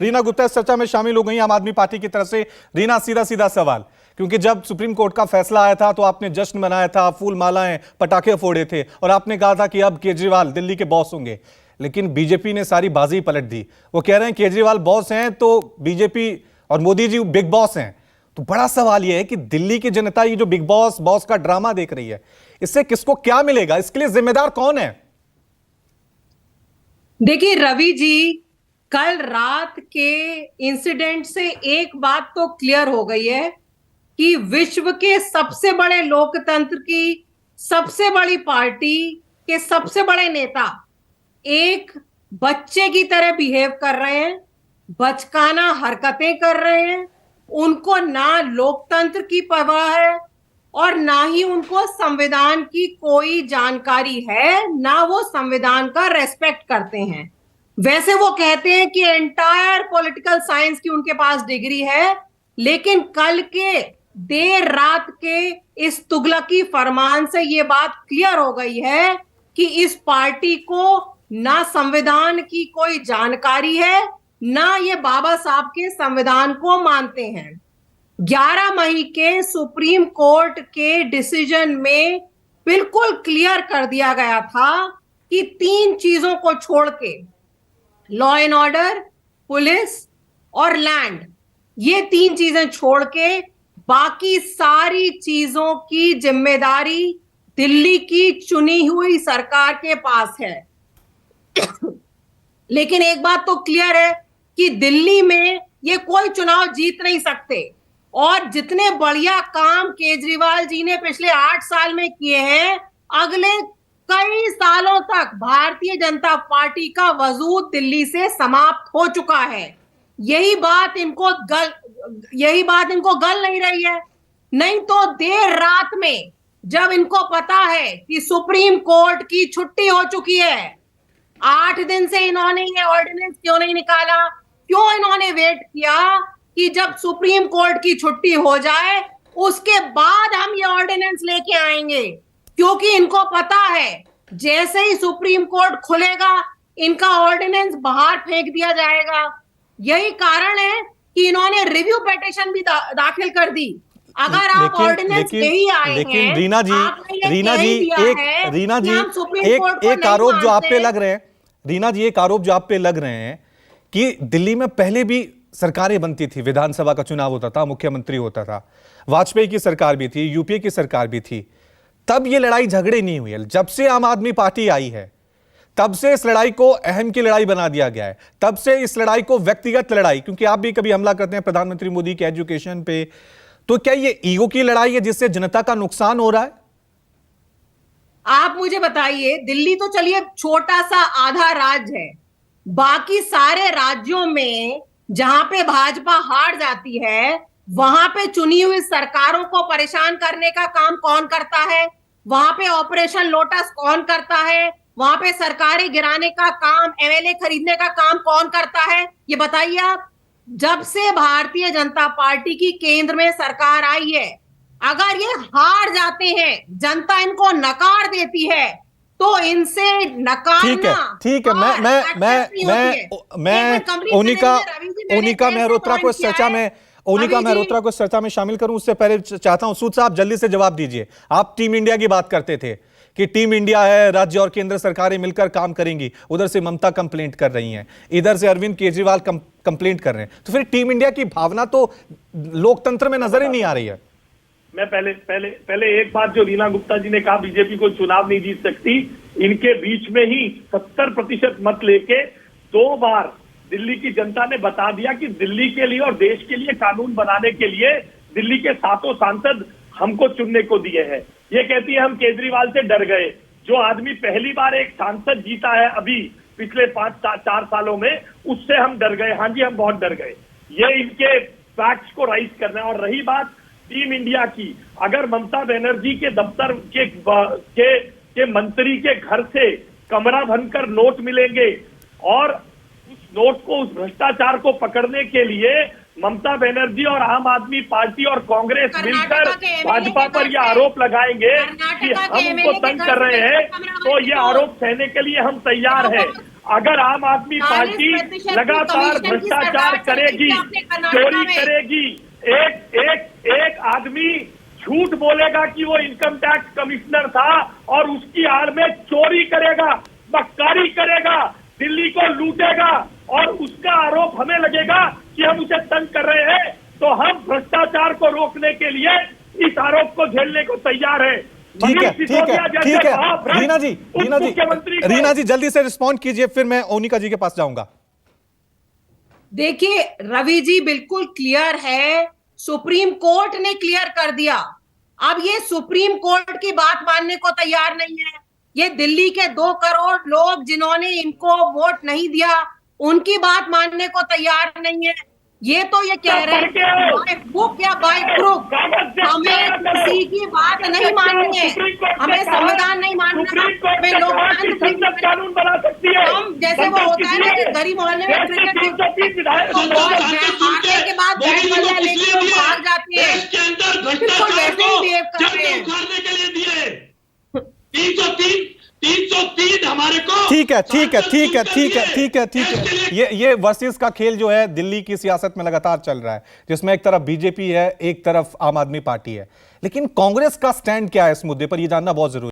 रीना गुप्ता इस चर्चा में शामिल हो गई आम आदमी पार्टी की तरफ से। रीना, सीधा सीधा सवाल, क्योंकि जब सुप्रीम कोर्ट का फैसला आया था तो आपने जश्न मनाया था, फूल मालाएं पटाखे फोड़े थे और आपने कहा था कि अब केजरीवाल दिल्ली के बॉस होंगे। लेकिन बीजेपी ने सारी बाजी पलट दी। वो कह रहे हैं केजरीवाल बॉस हैं तो बीजेपी और मोदी जी बिग बॉस हैं। तो बड़ा सवाल यह है कि दिल्ली की जनता ये जो बिग बॉस बॉस का ड्रामा देख रही है, इससे किसको क्या मिलेगा? इसके लिए जिम्मेदार कौन है? देखिए रवि जी, कल रात के इंसिडेंट से एक बात तो क्लियर हो गई है कि विश्व के सबसे बड़े लोकतंत्र की सबसे बड़ी पार्टी के सबसे बड़े नेता एक बच्चे की तरह बिहेव कर रहे हैं, बचकाना हरकतें कर रहे हैं। उनको ना लोकतंत्र की परवाह है और ना ही उनको संविधान की कोई जानकारी है, ना वो संविधान का रेस्पेक्ट करते हैं। वैसे वो कहते हैं कि एंटायर पॉलिटिकल साइंस की उनके पास डिग्री है, लेकिन कल के देर रात के इस तुगलकी फरमान से ये बात क्लियर हो गई है कि इस पार्टी को ना संविधान की कोई जानकारी है, ना ये बाबा साहब के संविधान को मानते हैं। 11 मई के सुप्रीम कोर्ट के डिसीजन में बिल्कुल क्लियर कर दिया गया था कि 3 चीजों को छोड़ के, लॉ एंड ऑर्डर, पुलिस और लैंड, ये 3 चीजें छोड़ के बाकी सारी चीजों की जिम्मेदारी दिल्ली की चुनी हुई सरकार के पास है। लेकिन एक बात तो क्लियर है कि दिल्ली में ये कोई चुनाव जीत नहीं सकते और जितने बढ़िया काम केजरीवाल जी ने पिछले 8 साल में किए हैं, अगले कई सालों तक भारतीय जनता पार्टी का वजूद दिल्ली से समाप्त हो चुका है। यही बात इनको गल नहीं रही है। नहीं तो देर रात में जब इनको पता है कि सुप्रीम कोर्ट की छुट्टी हो चुकी है, 8 दिन से इन्होंने ये ऑर्डिनेंस क्यों नहीं निकाला? क्यों इन्होंने वेट किया कि जब सुप्रीम कोर्ट की छुट्टी हो जाए उसके बाद हम ये ऑर्डिनेंस लेके आएंगे? क्योंकि इनको पता है जैसे ही सुप्रीम कोर्ट खुलेगा इनका ऑर्डिनेंस बाहर फेंक दिया जाएगा। यही कारण है कि इन्होंने रिव्यू पिटीशन भी दाखिल कर दी। अगर आप ऑर्डिनेंस यही आए हैं, रीना जी, एक आरोप जो आप पे लग रहे हैं, रीना जी, एक आरोप जो आप पे लग रहे हैं कि दिल्ली में पहले भी सरकारें बनती थी, विधानसभा का चुनाव होता था, मुख्यमंत्री होता था, वाजपेयी की सरकार भी थी, यूपीए की सरकार भी थी, तब ये लड़ाई झगड़े नहीं हुई है। जब से आम आदमी पार्टी आई है तब से इस लड़ाई को अहम की लड़ाई बना दिया गया है। तब से इस लड़ाई को व्यक्तिगत लड़ाई, क्योंकि आप भी कभी हमला करते हैं प्रधानमंत्री मोदी के एजुकेशन पे, तो क्या ये ईगो की लड़ाई है जिससे जनता का नुकसान हो रहा है? आप मुझे बताइए, दिल्ली तो चलिए छोटा सा आधा राज्य है, बाकी सारे राज्यों में जहां पे भाजपा हार जाती है वहां पे चुनी हुई सरकारों को परेशान करने का काम कौन करता है? वहां पे ऑपरेशन लोटस कौन करता है? वहां पे सरकारें गिराने का काम, एमएलए खरीदने का काम कौन करता है? ये बताइए आप। जब से भारतीय जनता पार्टी की केंद्र में सरकार आई है, अगर ये हार जाते हैं, जनता इनको नकार देती है, तो इनसे नकारना ठीक है। मैं ओनिका मेहरोत्रा को इस चर्चा में शामिल करूं उससे पहले चाहता हूं सूद साहब जल्दी से जवाब दीजिए। आप टीम इंडिया की बात करते थे कि टीम इंडिया है, राज्य और केंद्र सरकारें मिलकर काम करेंगी। उधर से ममता कंप्लेंट कर रही हैं, इधर से अरविंद केजरीवाल कंप्लेंट कर रहे हैं, तो फिर टीम इंडिया की भावना तो लोकतंत्र में नजर ही नहीं आ रही है। मैं पहले एक बात जो रीना गुप्ता जी ने कहा, बीजेपी को चुनाव नहीं जीत सकती, इनके बीच में ही 70% मत लेके 2 बार दिल्ली की जनता ने बता दिया कि दिल्ली के लिए और देश के लिए कानून बनाने के लिए दिल्ली के 7 सांसद हमको चुनने को दिए हैं। ये कहती है हम केजरीवाल से डर गए। जो आदमी पहली बार एक सांसद जीता है अभी पिछले 4 सालों में, उससे हम डर गए। हाँ जी, हम बहुत डर गए। ये इनके फैक्ट्स को राइज करना है। और रही बात टीम इंडिया की, अगर ममता बनर्जी के दफ्तर के मंत्री के घर से कमरा भरकर नोट मिलेंगे और उस नोट को, उस भ्रष्टाचार को पकड़ने के लिए ममता बनर्जी और आम आदमी पार्टी और कांग्रेस मिलकर भाजपा पर यह आरोप लगाएंगे कि हम उनको तंग कर रहे हैं, तो ये आरोप सहने के लिए हम तैयार हैं। अगर आम आदमी 40% पार्टी की लगातार कमीशन की भ्रष्टाचार सरकार करेगी, चलती है कर्नाटका चोरी में। करेगी, एक आदमी झूठ बोलेगा कि वो इनकम टैक्स कमिश्नर था और उसकी आड़ में चोरी करेगा, बक्कारी करेगा, दिल्ली को लूटेगा और उसका आरोप हमें लगेगा कि हम उसे तंग कर रहे हैं, तो हम भ्रष्टाचार को रोकने के लिए इस आरोप को झेलने को तैयार है। ठीक है, मनीष ठीक सिसोदिया है, जैसे ठीक है। महाभ्रष्ट रीना जी, रीना जी, उपमुख्यमंत्री को- रीना जी जल्दी से रिस्पॉन्ड कीजिए, फिर मैं ओनिका जी के पास जाऊंगा। देखिए रवि जी, बिल्कुल क्लियर है, सुप्रीम कोर्ट ने क्लियर कर दिया। अब ये सुप्रीम कोर्ट की बात मानने को तैयार नहीं है। ये दिल्ली के 2 करोड़ लोग जिन्होंने इनको वोट नहीं दिया, उनकी बात मानने को तैयार नहीं है। ये तो ये कह रहे हैं बाय बुक या बाय प्रूफ, हमें किसी की बात नहीं माननी है, हमें संविधान नहीं मानना, हमें लोकतंत्र नहीं मानना। कानून बना सकती है। हम जैसे वो होता है ना कि गली मोहल्ले में क्रिकेट हारने के बाद बैट बल्ला लेके लोग भाग जाते हैं, देश के अंदर बिल्कुल भ्रष्टाचार वैसे ही को बिहेव कर जड़ रहे से हैं। उखाड़ने के लिए दिए 303 हमारे को। ठीक है, ठीक है, सांसद ठीक है, चुन कर ठीक है, दिए। ठीक है, ठीक देश के है। लिए ये वर्सेस का खेल जो है दिल्ली की सियासत में लगातार चल रहा है, जिसमें एक तरफ बीजेपी है, एक तरफ आम आदमी पार्टी है, लेकिन कांग्रेस का स्टैंड क्या है इस मुद्दे पर, यह जानना बहुत जरूरी है।